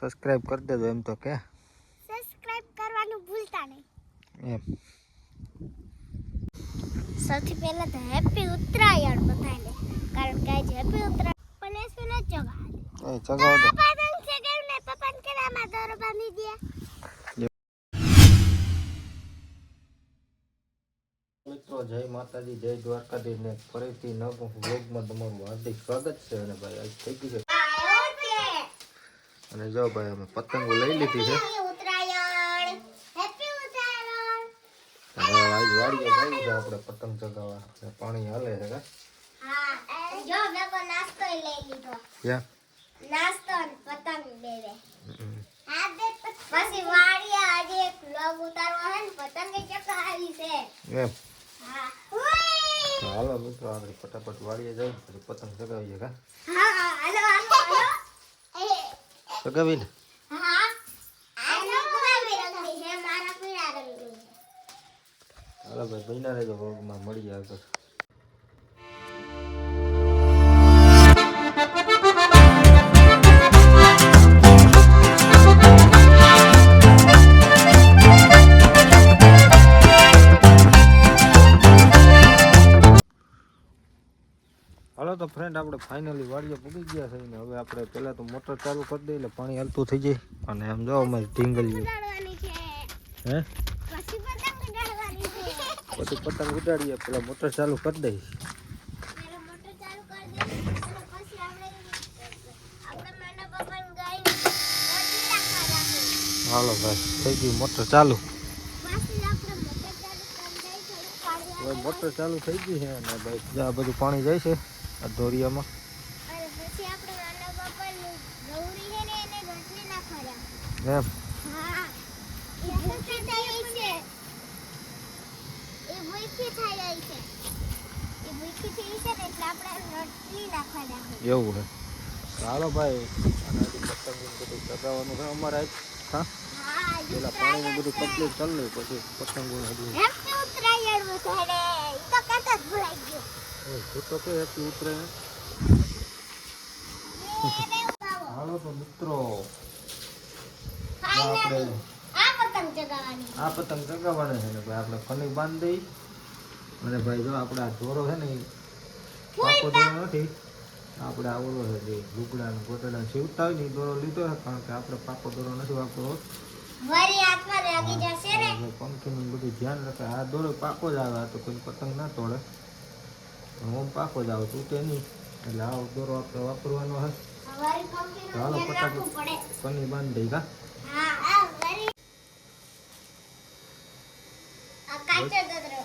Subscribe કરી દેજો એમ તો કે સબસ્ક્રાઇબ કરવાનું ભૂલતા નહીં એમ સૌથી પહેલા તો હેપી ઉત્તરાયણ બધાને કારણ કે આજે હેપી ઉત્તરાયણ પણ એસને જગા એ ચગાવ દે પતંગ છે કે ને પપ્પાને કેરામાં દોરો બાંધી દે મિત્રો જય માતાજી જય દ્વારકાધીશ ને ફરીથી નવું વ્લોગમાં તમારું હાર્દિક સ્વાગત છે અને ભાઈ આજ થઈ ગયું છે અને જો ભાઈ અમે પતંગો લઈ લીધી છે ઉત્તરાયણ હેપી ઉત્તરાયણ હવે આજ વાડીએ જવું છે આપણે પતંગ ચગાવવા અને પાણી હાલે છે કા હા જો મેં કો નાસ્તો લઈ લીધો યા નાસ્તો અને પતંગ બેવે આ બે પછી વાડીએ આજે એક વ્લોગ ઉતારવો છે ને પતંગે ચગાવી છે એમ હા હાલો મિત્રો આપણે ફટાફટ વાડીએ જઈએ પછી પતંગ ચગાવીએ કા હા હાલો હાલો હાલો ચગાવી ને હા આનો ગુલાબી રંગની છે મારા પીળા રંગની છે હાલો ભાઈ બન્યા રહેજો વ્લોગમાં મળીએ આગળ હાલો તો ફ્રેન્ડ આપણે ફાઇનલી વાડીએ પૂગી ગયા છે ને હવે આપણે પહેલાં તો મોટર ચાલુ કરી દઈએ એટલે પાણી હાલતું થઈ જાય અને આમ જો અમારી ઢીંગલી ઉડાડવાની છે હે પછી પતંગ ઉડાડવાની છે પછી પતંગ ઉડાડીએ પેલા મોટર ચાલુ કરી દઈએ પેલા મોટર ચાલુ કરી દે અને પછી આપણે માના પપ્પાને ગાય મોટી રાખવા રાખી હાલો ભાઈ થઈ ગઈ મોટર ચાલુ પછી આપણે મોટર ચાલુ કરી દઈ થોડું પાણી હવે મોટર ચાલુ થઈ ગઈ છે અને ભાઈ આ બધું પાણી જાય છે આ દોરિયામાં અને પછી આપણે માના પપ્પાનું ગૌરી છે ને એને ગટલી નાખવા રાખી એમ હા એ ભૂખી થઈ છે એ ભૂખી થઈ ગઈ છે એ ભૂખી થઈ છે ને એટલે આપણે રોટલી નાખવા રાખી એવું છે હાલો ભાઈ અને હજી પતંગ બધું ચગાવવાનું છે અમારે આજ હા હા પેલા પાણીનું બધું કમ્પ્લીટ કરી લઈએ પછી પતંગો હજી હેપી ઉત્તરાયણ બધાને ઈ તો કહેતા જ ભૂલાઈ ગયું તું તો કે હેપી ઉતરાયણ હાલો તો મિત્રો આપણે આ પતંગ ચગાવવાની આ પતંગ ચગાવવાના છે ને ભાઈ આપણે ફની બાંધી દઈ અને ભાઈ જો આપણે આ દોરો છે ને એ પાકો દોરો નથી આપણે આ ઓલો છે જે લુગડા ને ગોટડા સીવતા હોય ને એ દોરો લીધો છે કારણ કે આપણે પાકો દોરો નથી વાપરવો વરી હાથમાં લાગી જશે ને પંખીનું બધું ધ્યાન રાખે આ દોરો પાકો જ આવે આ તો કોઈ પતંગ ના તોડે પણ ઓમ પાકો જ આવે તૂટે નહીં એટલે આવો દોરો આપણે વાપરવાનો હશે વરી પંખીનું હાલો ધ્યાન રાખવું ફટાફટ પડે ફની બાંધી દઈ કા હા આ વરી આ કાચો દોરો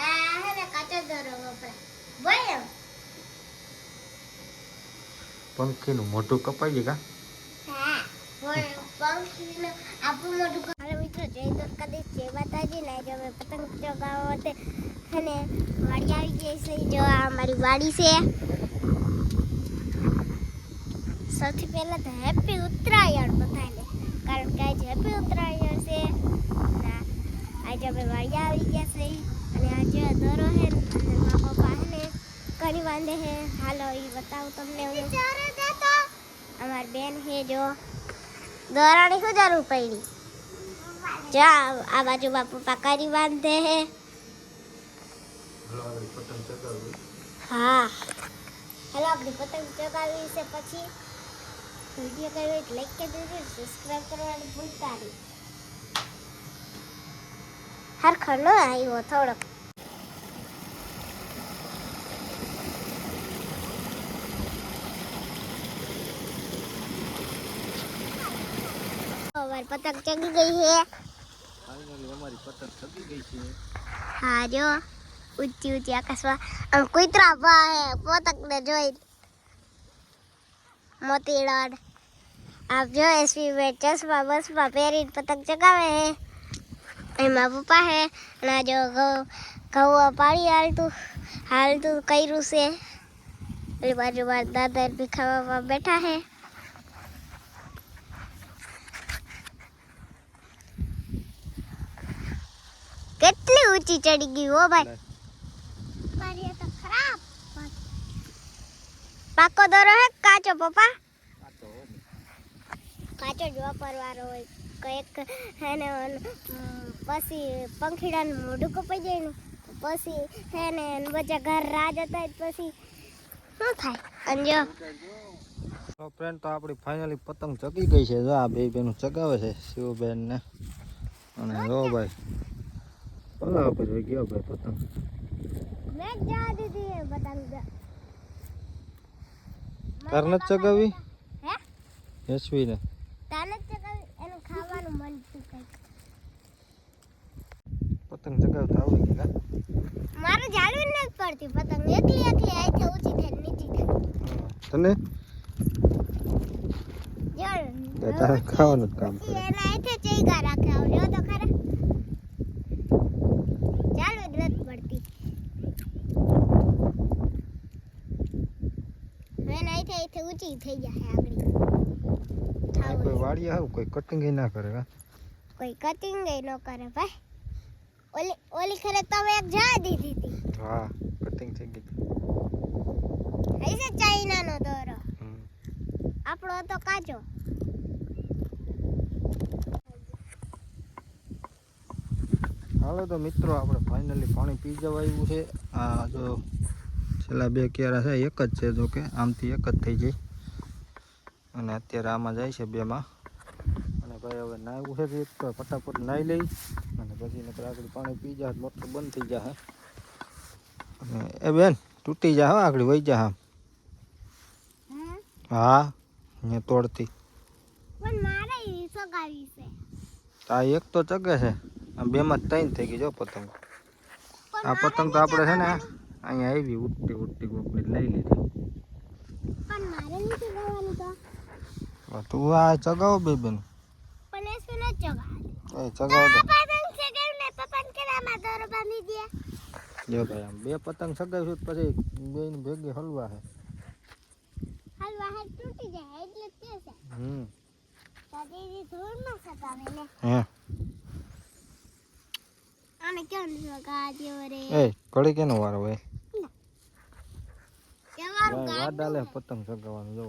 આ હે ને કાચો દોરો વપરાય બોલ પંખીનું મોઢું કપાઈ ગયું કા હા બોલ પંખીનું આપણું મોટું હાલો મિત્રો જય દ્વારકાધીશ જય માતાજી ને જો અમે પતંગ ચગાવવા માટે અને વાડી આવી ગઈ છે જો આ અમારી વાડી છે સૌથી પહેલા તો હેપી ઉત્તરાયણ બધાને કારણ કે આજે હેપી ઉત્તરાયણ છે આજે અમે વાડી આવી ગયા છે અને આજે દોરો છે અને મારા પપ્પા છે ને કણી બાંધે છે હાલો એ બતાવું તમને હું અમારી બેન છે જો દોરાની શું જરૂર પડી જા આ બાજુ પપ્પા કરી બાંધે હે પતંગ ચગાવી હા હેલો આપણી પતંગ ચગાવી છે પછી વિડીયો કર્યો એટલે લાઈક કરી દેજો સબસ્ક્રાઇબ કરવાનું ભૂલતા નહીં હરખો ન આવ્યો થોડોક અમારી પતંગ ચગી ગઈ છે ફાઇનલી અમારી પતંગ ચગી ગઈ છે હા જો ઊંચી ઊંચી આકાશમાં આમ કૂતરા ભાઈ પતંગને જોઈ મોતીડાળ આપ જો એસપી બે ચશ્મા બસમાં પહેરીને પતંગ ચગાવે હે એમાં પપ્પા હે અને આ જો ઘઉં પાણી હાલતું કર્યું છે એ બાજુ મારા દાદા ભીખાવામાં બેઠા હે કેટલી ઊંચી ચડી ગઈ હો ભાઈ મારી તો ખરાબ પાકો દોરો હે કાચો પપ્પા કાચો જ વાપરવાનો હોય. કંઈક એને પછી પંખીડાનું મોઢું કપાઈ જાય ને પછી એને બધા ઘર રાજ હતા પછી શું થાય. અને જો તો ફ્રેન્ડ તો આપણી ફાઇનલી પતંગ ચગી ગઈ છે. જો આ બે બેનું ચગાવે છે, શિવબેન ને અને જો ભાઈ પલાવ પર ગયો ભાઈ પતંગ. મેં જ જવા દીધી એ પતંગ. તાર નથી ચગાવી? હે યશવી ને તાને જ ચગાવી. એનું ખાવાનું મન થયું કંઈક. પતંગ ચગાવતા આવડી ગઈ કા? મારે જાળવી નથી પડતી પતંગ. એકલી એકલી આઈથી ઊંચી થઈને નીચી થાય. તને જો તારે ખાવાનું જ કામ કરે. એના આઈથે ચેગા રાખે. આવડ્યો તો ખરા જાળવી જ નથી પડતી. એના આઈથે ઊંચી થઈ જાય આગળ. કોઈ વાડીએ આવું કોઈ કટિંગ ના કરે કા? કોઈ કટિંગ ન કરે ભાઈ. ઓલી ખરે તમે એક જા દીધી હતી. હા કટિંગ થઈ ગઈ. હૈસે ચાઇનાનો દોરો. આપણો હતો કાચો. હાલો તો મિત્રો આપણે ફાઇનલી પાણી પી જવા આવ્યું છે. આ જો છેલ્લા બે કેરા છે, એક જ છે, જો કે આમથી એક જ થઈ જાય અને અત્યારે આમાં જાય છે બેમાં. અને ભાઈ હવે નાહવું છે એક તો ફટાફટ નાહી લઈ અને પછી નકર આગળ પાણી પી જાય મોટર બંધ થઈ જાય. અને એ બેન તૂટી જાય હો આગળ વહી જા. હા અહીંયા તોડતી પણ મારે સગાવી છે. આ એક તો ચગે છે, આ બેમાં ત્રણ થઈ ગઈ જો પતંગ. આ પતંગ તો આપણે છે ને અહીંયા આવી ઉડતી ઉડતી કોકની લઈ લીધી. પણ મારે નથી ગાવાનું તો. તું આ ચગાવો બે બેન. પણ એ શું ન ચગાવે. એ ચગાવો તો. પતંગ છે કે ને પતંગ કેરામાં દોરો બાંધી દે. જો ભાઈ આમ બે પતંગ ચગાવીશું પછી બેની ભેગી હલવા છે. હલવા હાથ તૂટી જાય એટલે તે છે. તો દીદી ધૂળમાં સગાવે ને. હે આને કેમ સગાવ્યો રે. એ ઘડી કેનો વારો હોય? કેવારું વાડાલે પતંગ ચગાવવાનું જો.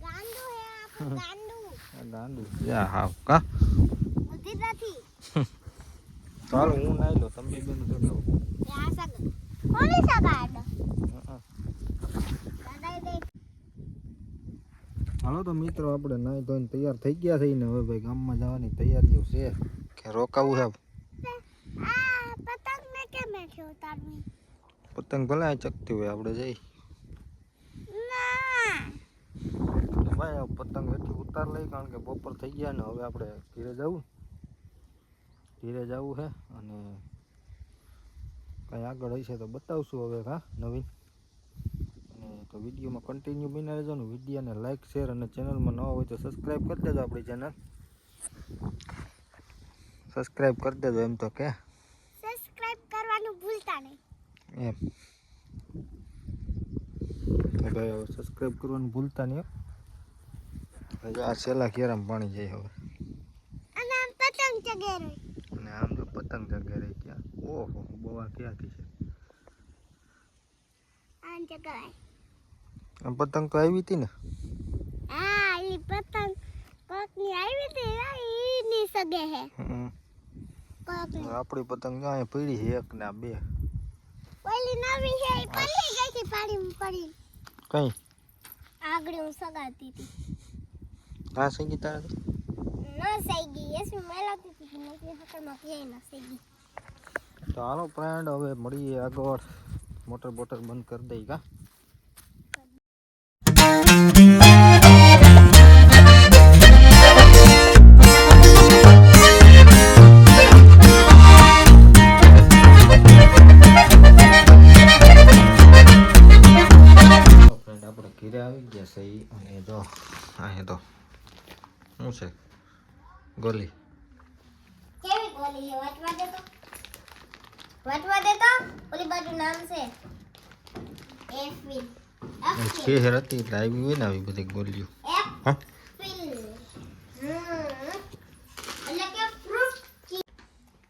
ગાંડુ હે આપણું ગાંડુ. આ ગાંડું યા હાવ કા બુદ્ધિ નથી. ચાલો હું નાઈ લો તમે બેન ચગાવો. આ સગ કોની સગાડો. દાદા દે. હાલો તો મિત્રો આપણે નાઈ ધોઈને તૈયાર થઈ ગયા છે ને હવે ભાઈ ગામમાં જવાની તૈયારીઓ છે કે રોકાવું છે? આ પતંગ ને કેમ છે ઉતારવી? પતંગ ભલે આ ચકતી હોય આપણે જઈ. ના ભાઈ પતંગ હેઠી ઉતાર લઈ કારણ કે બપોર થઈ ગયા ને હવે આપણે ધીરે જવું છે અને કંઈ આગળ હશે તો બતાવશું હવે. હા નવીન અને તો વિડીયોમાં કન્ટિન્યુ બની રહેજો ને. વિડીયોને લાઇક શેર અને ચેનલમાં નવા હોય તો સબસ્ક્રાઈબ કરી દેજો. આપણી ચેનલ સબસ્ક્રાઈબ કરી દેજો એમ તો કે સબસ્ક્રાઇબ કરવાનું ભૂલતા નહીં એમ. તો ભાઈ હવે સબસ્ક્રાઈબ કરવાનું ભૂલતા નહીં. હવે આ છેલ્લા કેરામાં પાણી જાય હવે. અને આમ પતંગ ચગેરો. અને આમ તો પતંગ ચગે રહી ત્યાં. ઓહો બવા ક્યાંથી છે આમ ચગાવાય. આમ પતંગ તો આવી હતી ને. હા ઈ પતંગ કોકની આવી હતી ઈ ની સગે હે. કોકની આપણી પતંગ અહીંયા પડી છે એક ના બે. ઓલી નવી છે ઈ પડી ગઈ હતી પાણીમાં પડી. કઈ આગળ હું સગાતી હતી. હા સંગીત તારે ન સઈ ગઈ એસ મેલાતી હતી નથી હકરમાં ક્યાંય ન સઈ ગઈ. તો હાલો ફ્રેન્ડ હવે મળીએ આગળ. મોટર બોટર બંધ કરી દઈ કા. આપણે ઘીરે આવી ગયા છે અને જો અહીંયા તો શું છે ગોલી. કેવી ગોલી છે વાટવા દે તો. વાટવા દે તો ઓલી બાજુ નામ છે એફિલ. શહેર હતી એટલે આવી હોય ને આવી બધી ગોલીઓ. હા એફિલ. એટલે કે ફ્રૂટ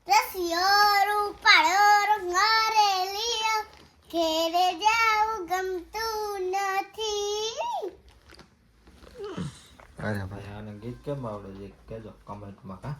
રસિયો પાડો રંગારે લિયો ઘેરે જાવું ગમતું નથી. અરે ભાઈ આને ગીત કેમ આવડે છે કહેજો કમેન્ટમાં. હા